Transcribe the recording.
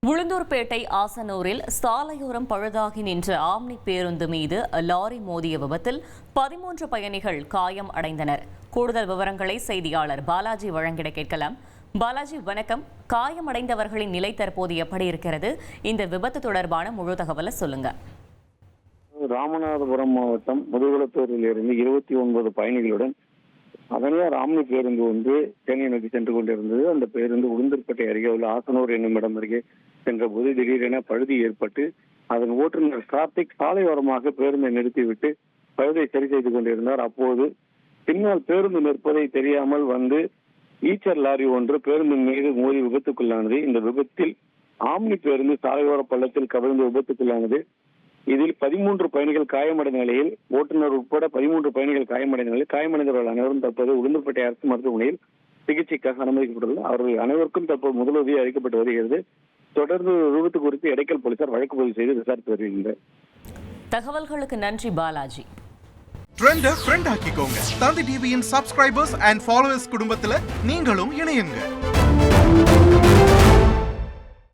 உளுந்தூர்பேட்டை ஆசனூரில் சாலையோரம் பழுதாகி நின்ற ஆம்னி பேருந்து மீது லாரி மோதிய விபத்தில் 13 பயணிகள் காயம் அடைந்தனர். கூடுதல் விவரங்களை செய்தியாளர் பாலாஜி வழங்கிட கேட்கலாம். பாலாஜி, வணக்கம். காயமடைந்தவர்களின் நிலை தற்போது எப்படி இருக்கிறது? இந்த விபத்து தொடர்பான முழு தகவலை சொல்லுங்க. ராமநாதபுரம் மாவட்டம் முதுகுளத்தூரில் இருந்து 29 பயணிகளுடன் அதனியார் ஆம்னி பேருந்து ஒன்று சென்னை நோக்கி சென்று கொண்டிருந்தது. அந்த பேருந்து உளுந்தூர்பேட்டை அருகே உள்ள ஆசனூர் என்னும் இடம் அருகே சென்றபோது திடீரென பழுது ஏற்பட்டு அதன் ஓட்டுநர் கார்த்திக் சாலையோரமாக பேருந்தை நிறுத்திவிட்டு பழுதை சரி செய்து கொண்டிருந்தார். அப்போது பின்னால் பேருந்து நிற்பதை தெரியாமல் வந்து ஈச்சர் லாரி ஒன்று பேருந்தின் மீது மோதி விபத்துக்குள்ளானது. இந்த விபத்தில் ஆம்னி பேருந்து சாலையோர பள்ளத்தில் கவிழ்ந்து விபத்துக்குள்ளானது. இதில் 13 பயணிகள் காயமடைந்த நிலையில், ஓட்டுநர் உட்பட 13 பயணிகள் காயமடைந்த நிலையில், காயமடைந்தவர்கள் அனைவரும் தற்போது உளுந்தூர்பேட்டை அரசு மருத்துவமனையில் சிகிச்சைக்காக அனுமதிக்கப்பட்டுள்ளது. அவர்கள் அனைவருக்கும் தற்போது முதலுதவி அளிக்கப்பட்டு வருகிறது. தொடர்ந்து விபத்து குறித்து எடைக்கல் போலீசார் வழக்கு பதிவு செய்து விசாரித்து வருகின்றனர். தகவல்களுக்கு நன்றி பாலாஜி. ட்ரெண்ட ஃப்ரெண்ட் ஆக்கிக்கோங்க. தந்தி டிவியின் சப்ஸ்கிரைபர்ஸ் அண்ட் ஃபாலோவர்ஸ் குடும்பத்துல நீங்களும் இணையுங்க.